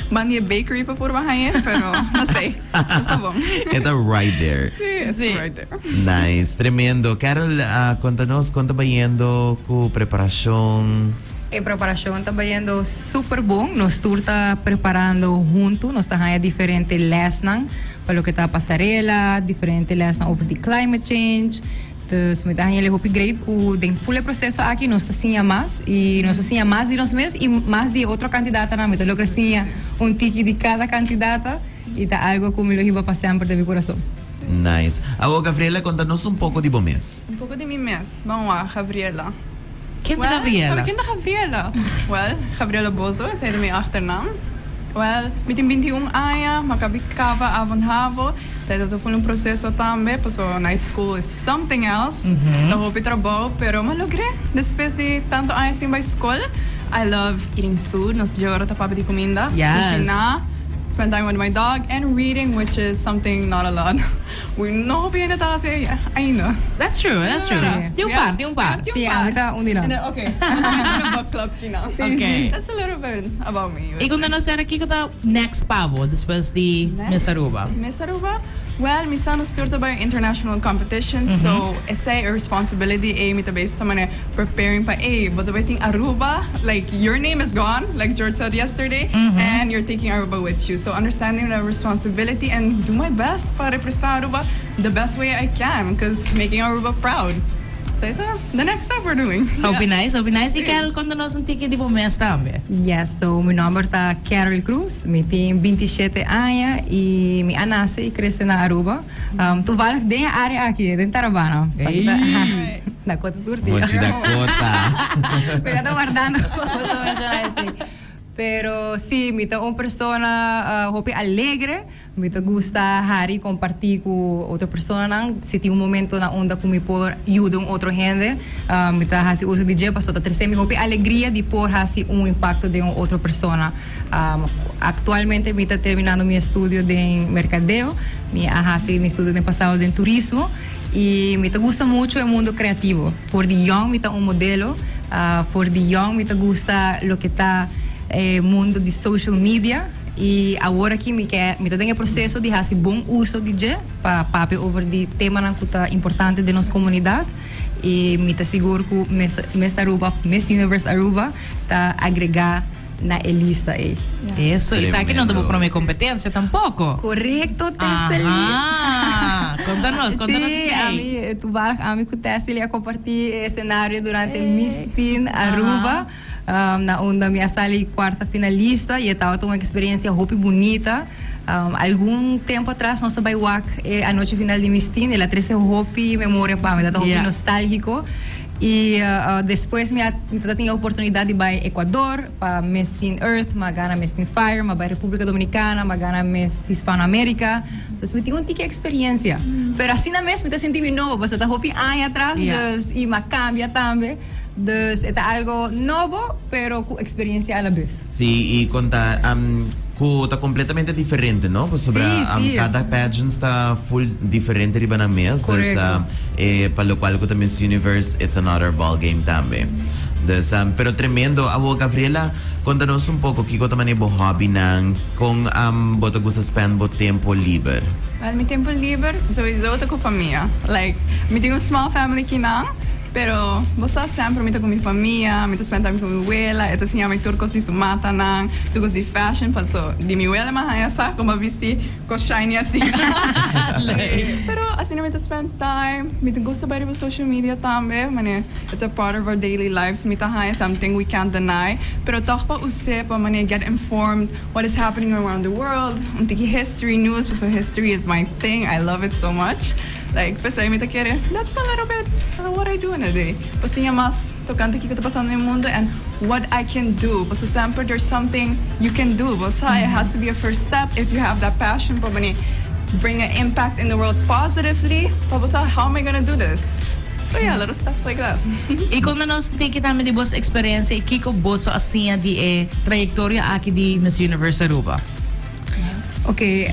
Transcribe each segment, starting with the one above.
Mandi bakery pa por bahayan, pero no sé. Basta bom. Ito right there. Sí, right there. Nice, tremendo. Carol, contanos, ¿cuánto va yendo cu preparación? A preparação está indo super bom. Nós está preparando junto. Nós estamos aí diferentes lessons para o que está a passarela, diferentes lessons over the climate change. Então, me está aí upgrade com o full processo aqui. Nós estamos mais e nós estamos mais de nós mesmos e mais de outra candidata na meta. Eu crescia tique de cada candidata e está algo que me lo iba a passar por meu coração. Nice. Gabriela, contanos un poco de mes. Un poco de mi mes. Vamos a Gabriela. Kent Gabriela? Kent Gabriela? Well, Gabriela Bozo, dat is mijn achternaam. Well, met een 21 anos, makabikava avondhavo. Zij dat voor een processo também, paso night school is something else. Da hoop ik trabalho, pero malogré. Después de tanto anos in bij school, I love eating food. Nos jogamos tapaba de comida. Yes. Spend time with my dog and reading, which is something not a lot. We know being a task. I know. That's true. Di un par. Sí, ahorita un día. Okay. I'm a book club, Okay. That's a little bit about me. E kung ano sa aqui ko ta next pavo, después de Miss Aruba. Miss Aruba? Well, mi sono stewarded by international competitions, so it's a responsibility mi based on preparing pa but I think Aruba, like your name is gone, like George said yesterday, and you're taking Aruba with you. So understanding the responsibility and do my best para represent Aruba the best way I can, because making Aruba proud. So ito, the next step we're doing. Hope nice. E Carol, contanos un ticket de mes também. Yes, so meu nome está Carol Cruz, me tenho 27 anos e me nasci e cresci na Aruba. Toevallig dentro da área aqui, dentro da Tarabana. Dakota Turti. Monte Dakota. Me estou guardando. Pero sí, me está una persona alegre, me gusta Harry compartir con otra persona, si tiene un momento na onda que me puedo ayudar a otra gente, me está haciendo uso de DJ, para terceiro me hope alegria de poder hacer un impacto de otra persona. Actualmente me está terminando mi estudio de mercadeo, me hace mi estudio de pasado de turismo y me gusta mucho el mundo creativo. For the young me está un modelo, for the young me gusta lo que está mundo de social media e agora que me tem o processo de fazer bom uso de je para papo over de tema que tá importante de nossa comunidade e me tá seguro que Miss Aruba, Miss Universe Aruba tá agregar na lista aí. Isso, e sabe que não damos para minha competência tampouco. Correto, Tesseli. Contanos. Sim, a mim que Tesseli a compartilhar cenário durante Miss Teen Aruba. Na onda minha sali quarta finalista e estava uma experiência muito bonita. Algum tempo atrás nós vai a noite final de Miss Teen, ela trouxe muito memória para mim, está muito nostálgico. E depois eu tinha a oportunidade de ir para Equador, para Miss Teen Earth, mas ganhar Miss Teen Fire, mas para República Dominicana, mas ganhar Miss Hispanoamérica. Então, eu tinha uma experiência. Mas assim na mesma, eu senti-me novo, porque está muito anos atrás, e me cambia também. Dus es algo nuevo, pero con experiencia a la vez. Sí, y conta, está completamente diferente, ¿no? Pues sobre cada pageant está full diferente riba ng mes. Correcto. Para lo cual con Miss Universe, it's another ball game también. Pero tremendo. Gabriela, contanos un poco, ¿qué también es hobby nang kung boto gusta spend bo tiempo libre? Well, mi tiempo libre, sowieso ko familia. Like, mi tengo small family kinang. Pero você sempre me com minha família, me spend time com minha abuela, eu tinha me turcos de sumata nang, turcos de fashion, passo de minha abuela mas aí sa como vestir com shiny assim. Pero assim me spend time, me gusta bem de social media também, mane, it's a part of our daily lives, me tá aí something we can't deny, pero toch pa usep, mane get informed what is happening around the world, history news, so history is my thing, I love it so much. Like, pensei me quiere, that's a little bit what I do in a day. Pues tinha mas tocante que está passando no mundo and what I can do. Pues sempre there's something you can do. Pues it has to be a first step if you have that passion for bring an impact in the world positively. Pues how am I gonna do this? So yeah, little steps like that. E quando nós temos também de boa experiência, que que boa assim de trajetória aqui de Miss Universe Aruba. Okay,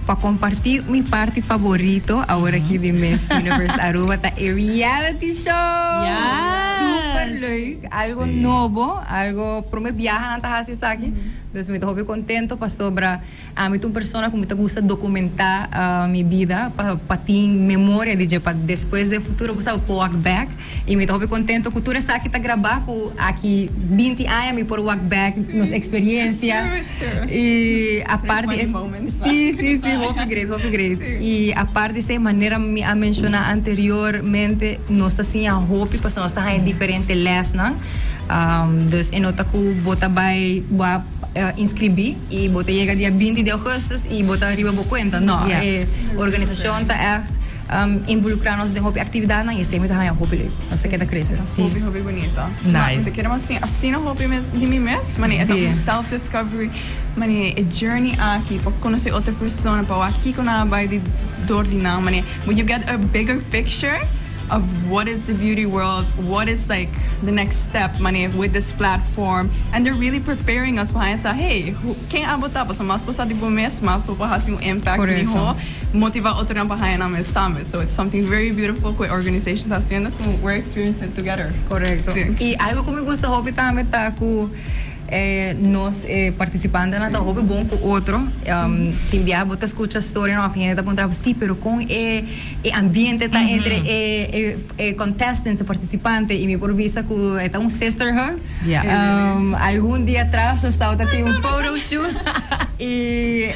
para compartir minha parte favorito agora aqui de Miss Universe Aruba tá a reality show. Yes. Super leuk, algo novo, algo para me viajar na Tahasi aqui. Dus me hopi contento pa sobra me uma persona como me gusta documentar minha vida para ter memória de para depois do futuro você walk back e me hopi contento que tu está aqui tá gravar com aqui 20 anos me por walk back nos experiência e a parte sim hopi great e a parte de ser maneira me a mencionar anteriormente nós assim a hopi para nós está em diferente les não dus en nota que bota vai inscrever e bota chega dia 20 de agosto e bota arriba bo conta não a organização está echt involucrar-nos de hobby atividade na esse me tá hobby nós quer crescer sim hobby bonita nice queremos assim no hobby de mim mesmo mani é um self discovery mani a journey aqui para conhecer outra pessoa para aqui com a vai de dor de não mani when you get a bigger picture of what is the beauty world, what is like the next step, money with this platform, and they're really preparing us behind sa hey, quem abota pa sa mas pa sa di mes, mas pa has yung impact ni ho, motiva outro na behind na mes tama. So it's something very beautiful que organizations haciendo kung we're experiencing it together. Correcto. Sí. Y algo que me gusta hobby también está que nós participantes na hobby bom com outro tem via bota escuta história na fim da ponta sim pero com ambiente tá entre contestants participante e me por vista que é um sisterhood algum dia atrás estava tem um photo shoot e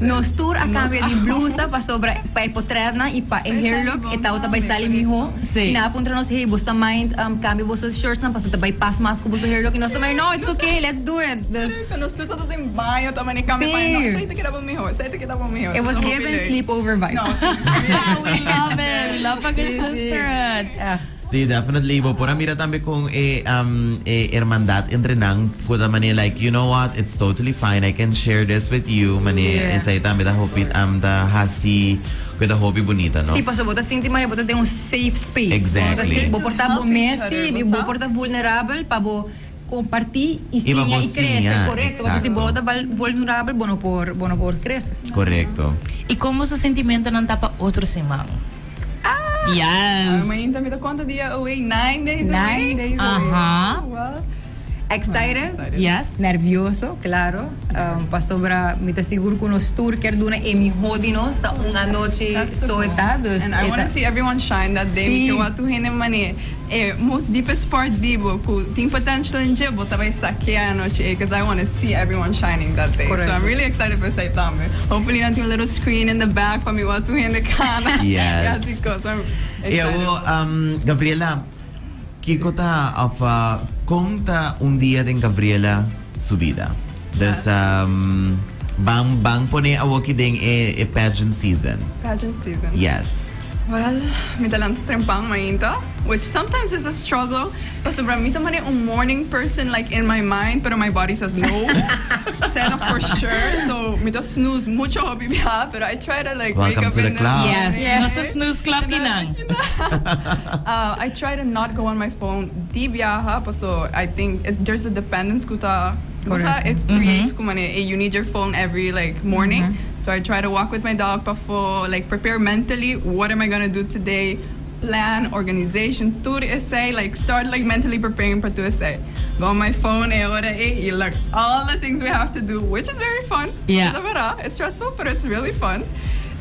nos tour a cambio de blusa para sobra para potrena e para hair look e tal também sale miho e na ponta nós hey bosta mind cambio bosta shirts na para também pass mas com bosta hair look e nós também no it's okay let's do it nós tudo tem banho também cambio para não sei que dá bom miho it was given sleepover vibe no we love it we love a good sisterhood Sí, definitely. Bo, por mira también con hermandad entre nang, kuda mani like, you know what, it's totally fine. I can share this with you. Mani, esa también da hopit da hasi, kuda hobby bonita, no? Sí, paso bota sinti mani bota tem um safe space. Exactly. Bo portar bo messy, bo portar vulnerável, pa bo compartir e sinha e crescer, correto? Você se bota vulnerável, bono por crescer. Correcto. E como se sentimento não tá para outro semana? Yes. Amanhã também tá quanto dia away? 9 days away? 9 days away. Well, excited? Yes. Nervioso, claro. Pa sobra, me tá seguro que nos tour quer duna e mi hodinos tá uma noite soetados. And I want to see everyone shine that day. Porque eu atu hene mani most deepest part dibo ku tem potential in jibo tabay sakya a noche because I want to see everyone shining that day. Correct. So I'm really excited for say tame. Hopefully not a little screen in the back para mi watu hene kana. Yes. So I'm excited. Gabriela, Kiko ta of conta un día de Gabriela su vida. Des bang pone a waki ding e pageant season. Pageant season. Yes. Well, mi talang trempang mainta, which sometimes is a struggle. But sobra mi tamani a morning person like in my mind, pero my body says no. Said for sure. So mi ta snooze mucho hobby biha, pero I try to like Welcome wake up to the in club. Yes. Nasa snooze club kinang. I try to not go on my phone. Di biyaha, so I think there's a dependence kuta. It creates kumane, you need your phone every like morning. So I try to walk with my dog before, like prepare mentally. What am I gonna do today? Plan, organization, tour essay, like start like mentally preparing for to essay. Go on my phone, you look all the things we have to do, which is very fun. Yeah. It's stressful, but it's really fun.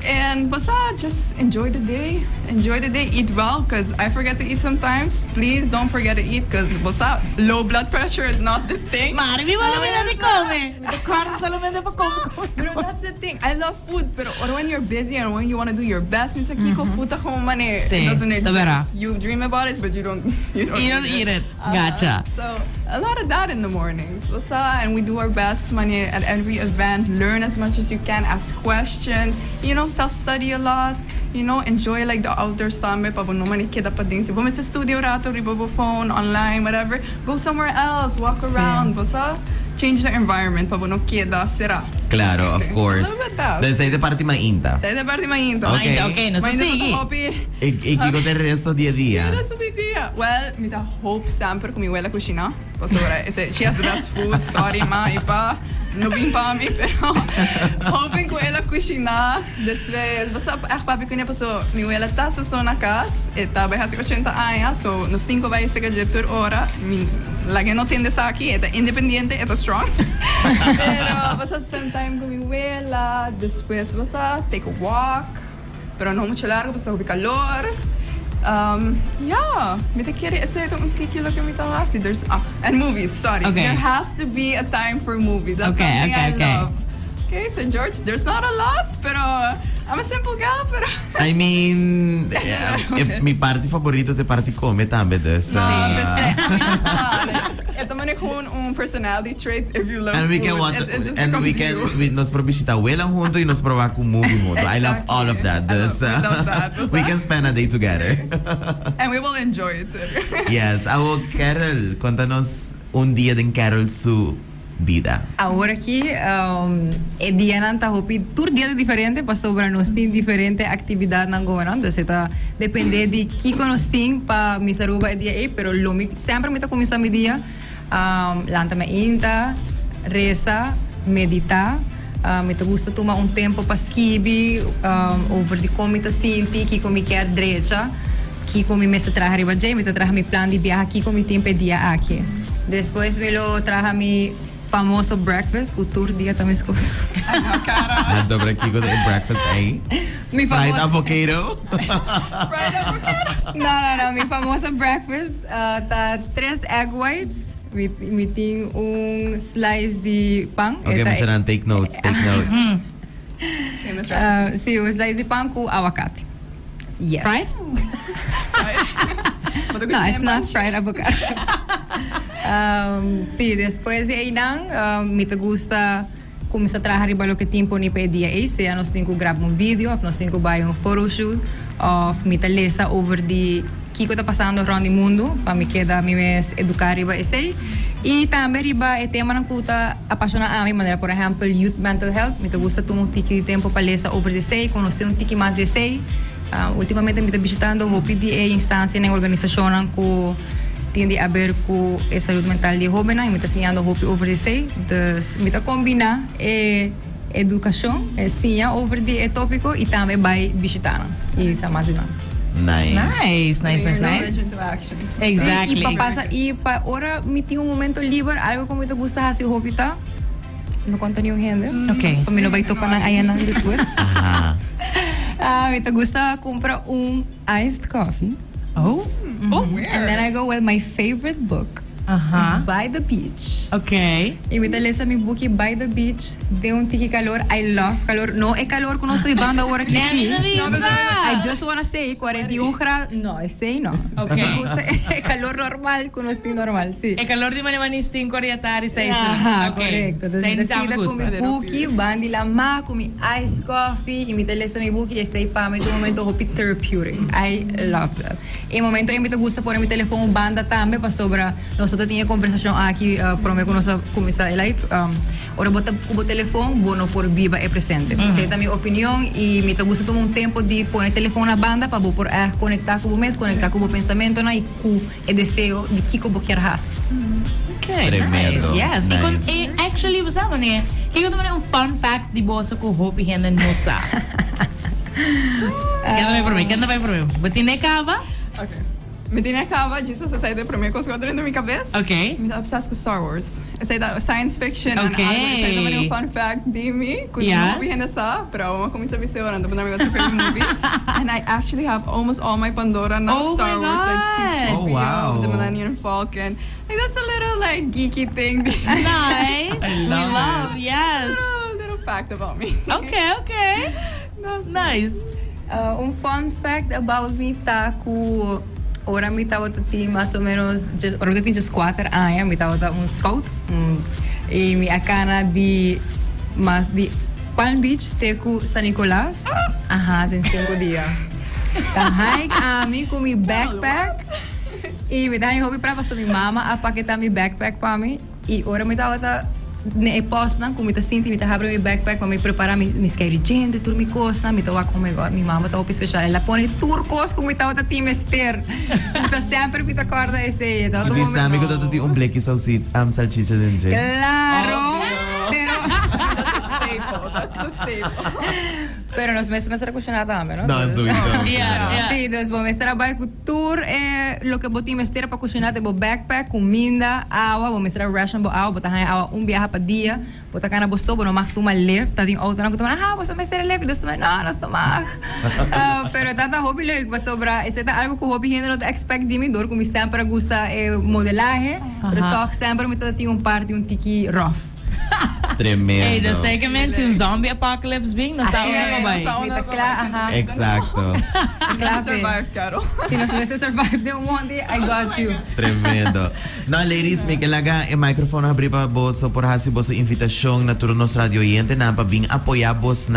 And basta, just enjoy the day. Enjoy the day. Eat well, because I forget to eat sometimes. Please don't forget to eat, because basta, low blood pressure is not the thing. Mari, mi wala na di come. The kwarta solamente pa come. But that's the thing. I love food, but when you're busy and when you want to do your best, minsan kiko food ako mani. Sí, It doesn't tabera. exist. You dream about it, but you don't eat it. Gotcha. So a lot of that in the mornings. Basta, and we do our best mani at every event. Learn as much as you can. Ask questions. Self-study a lot. Enjoy like the outdoor stambe. Pabo no mani kida pa din. Si bumisa studio rato, ribobo phone, online, whatever. Go somewhere else. Walk around. Basta, change the environment. Pabo no kida, sira. Claro, of course. Desde de parte mainta. Desde parte mainta. Okay, no se sigue. E Kiko te resto dia dia. Well, mita hope sempre com mi abuela cocina. She has the best food. Sorry, ma, ipa. No bem pa mi, pero hoping ko ela cocina. Desde, basta papi ko niya pa so mi abuela ta sa na casa. Eta vai hasi 80 anos, so nos 5 vai ser que ora. la que no tiendes aquí, esta independiente, esta strong. Pero vas a spend time con mi abuela, después vas a take a walk, pero no mucho largo, pues hay calor. Yeah, me te quiere ese un kilo que me te hace. There's and movies. Sorry, Okay. there has to be a time for movies. That's Okay, something okay, I okay. love. Okay, so George, there's not a lot, pero I'm a simple gal, pero I mean, mi party favorito de party come también. Dus, no, sorry. Ito man un personality trait if you love and we food. can want, It just and we becomes can, you. nos probisita abuela junto y nos proba con movie junto. I love all of that. I Dus, love that. we can spend a day together. And we will enjoy it too. Yes. Carol, contanos un día de Carol su vida. Agora aqui, dia nan ta hopi tur dia diferente para sobre nós tem diferente atividade nan governo, então tá depende de que nós tem para misa Aruba dia aí, pero lo mi sempre me tá começar mi dia, lanta me inta, reza, meditar, me tá gusta tomar um tempo para escrever, over de como tá senti, que como quer direita, que como me se traga riba me tá traga mi plan de viajar aqui como tempo dia aqui. Depois me lo traga mi famoso breakfast, o tour dia também se coisa. Dobra Kiko de breakfast aí. Mi Fried famoso... avocado. Fried avocados. Não. Mi famoso breakfast tá 3 egg whites. Me tem slice de pão. Okay, mas take notes. Sim, slice de pão com aguacate. Yes. Fried? No, it's not fried avocado. Sim, depois de aí me gusta começar a trabalhar para o que tempo ni pedia aí, se nós temos que gravar um vídeo, ou nós temos que fazer um photoshoot, ou me lesa over de que está passando around o mundo, para me quedar me educar riba esse. E também riba é tema que está apaixonado a mim, maneira, por exemplo, youth mental health, me gusta tomar um tique de tempo para lesa over esse, conhecer um tique mais esse. Ultimamente me está visitando o de instância na organização que tem a ver com a saúde mental de jovens e me está ensinando o over esse. Então, me está combinar educação, ciência over de tópico e também vai visitar. E isso é mais legal. Nice. Nice. Into action. Exactly. E para agora me tem momento livre, algo que me gusta fazer hobby tá. Não conta nenhum rende. Okay. Para mim não vai topar na aia depois. Aha. Me gusta comprar iced coffee. Oh? Oh, And then I go with my favorite book, By the Beach. Okay. E me lesa mi book By the Beach, de um tiki calor. I love calor. No é calor que nós estamos vivendo agora aqui. I just wanna say 41 grados. No, esse não. Okay. Me gusta é calor normal que nós temos normal, sim. El calor di mani 5 orientari 6. Ajá, Okay. correcto. Sa Entonces, hindi decida con mi gusto. buki, bandi la ma, con mi iced coffee, y mi telesa mi buki, y sei pa, mi tu momento hopi therapeutic. I love that. E momento, me gusta poner mi teléfono banda también, para sobra, nosotros teníamos conversación aquí, promete que nós começar a live, ora bota o telefone, bueno por viva e presente. Sei a minha opinião, e me gusta tomar tempo de pôr o telefone na banda, para por conectar com o mês, conectar com o pensamento, e com o desejo de que eu quero fazer. Okay, Tremendo. nice. Yes. Nice. Actually, basta mo niya. Kaya ko naman fun fact di boso ko hopi hen and musa. Kanta vai por mim. Batine kava? Okay. Me tinha acaba disso, você sai da primeira coisa que eu dentro da minha cabeça. Okay. Me tá obsessed com Star Wars. Eu sei da science fiction. Okay. Eu sei também um fun fact de mim. Quando Yes. eu vi nessa, para uma comissão me orando para meu favorite movie. And I actually have almost all my Pandora now Oh Star my Wars. God. Like C-3PO, Oh, wow. the Millennium Falcon. Like that's a little like geeky thing. Nice. I We love love, yes. little fact about me. Okay. Nice. Fun fact about me tá com ora me tava mais ou menos ora eu tinha 4 anos me tava scout e me acana de Palm Beach teco San Nicolás tem 5 dias tá hike a mim com mi backpack e me dá hobby para passar minha mama a paquetar mi backpack para mim e ora me tava ne post na como me sinto me abro mi backpack para me preparar mi scary gente tudo mi coisa me tava como mi mama tava especial ela põe turcos como me tava team ester então sempre me acorda esse todo Luis, amigo, dato ti un bleki salchicha din dyan. claro pero That's a staple. that's the staple. Pero nos mestra kushina tama, no? Não, Dus- sowieso. Yeah. Sim, dus bom, mestra vai com tour lo que botim mestra para cozinhar bo backpack, comida, água, bom mestra ration bo água, botar água viaje para dia, botar cana bo sobo, no mag tu mal lift, tá tem outra não que tu você mestra lift, dus tu não, nós tomar. Pero tata hobby leuk, was sobra, esse tá algo que hobby gente não expect de mim, dor como sempre gusta modelaje, pero toch sempre me tá tem parte tiki rough. Tremendo. Hey, dan zeker mensen een zombie apocalypse being, dan zou yeah, je er bij. dat zou- Mita klar, Exacto. Claro, Survive, Carol. Se nós tivesse survive de monte, I got you. Tremendo. No, ladies, may kailaga yung microphone abri pa boso por hasi boso invitasyon na turo nos radio oyente na pa bing apoyabos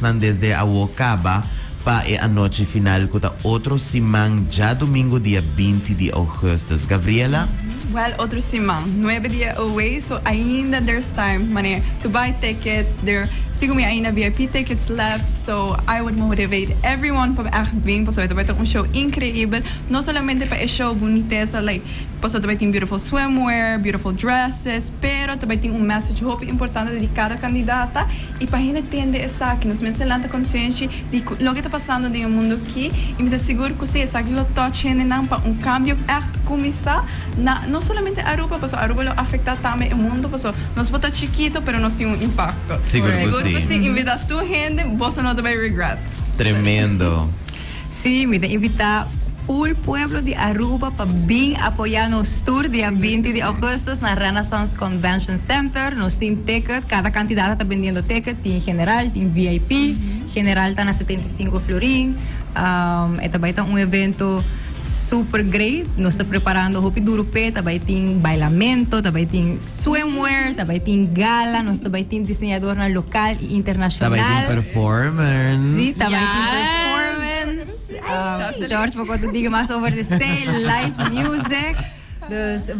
ng desde Awokaba pa anoche final kuta otro simang ya domingo dia 20 de Augustus. Gabriela? Well, otro simang. 9 días away, so ainda there's time, money, to buy tickets. There, siguro may ainda VIP tickets left, so I would motivate everyone para echt vir, pues vai ter show incrível. No solamente para show boniteza, like, pues vai ter beautiful swimwear, beautiful dresses, pero também tem message hope importante de cada candidata e para gente entender essa aqui, nos mentalanta consciente de lo que está passando no mundo aqui e me dá seguro que você sabe lo touch gente não para cambio echt começar na não solamente Aruba, pues Aruba lo afecta também o mundo, pues nós bota chiquito, pero nós tem impacto. Seguro que Seguro sim. que se invita tu gente, você não vai regret. Tremendo. Sim, me invitar full pueblo de Aruba para vir apoiar nos tour dia 20 de agosto na Renaissance Convention Center. Nós tem ticket, cada candidata está vendendo ticket, tem general, tem VIP, general está na 75 florin. É também tá evento super great. Nós estamos preparando roupa duro pé, também tem bailamento, também tem swimwear, também tem gala, nós também tem desenhador na local e internacional. Também tem performance. Sim, também Yes. tem performance. George, vou contar diga mais over the stage, live music. Dus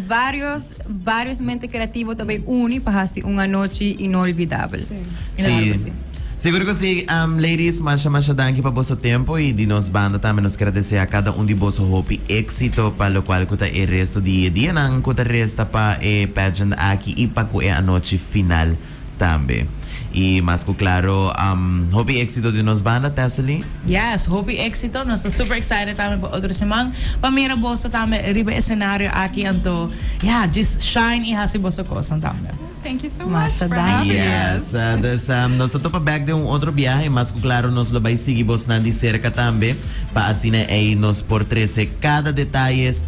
vários mentes criativos também unem para fazer uma noite inolvidável. Sim. Seguro que sim, ladies, masha danke pa boso tempo e di nos banda também nos agradecer a cada um de boso hope éxito para lo qual kuta e resto dia nang kuta resta pa pageant aqui e pa ku a noite final também. E mas ko claro, hope éxito de nos banda, Tessely. Yes, hope éxito. Nós estamos super excited também para outro semana. Pamira bosa também riba escenario aqui anto. Yeah, just shine e hasi bosa kosan também. Thank you so much Masha for danke. having us. Yes, dus nos to pa back de outro viaje, mas ko claro nos lo vai seguir bos na de cerca também, pa asina nos por 13 cada detalles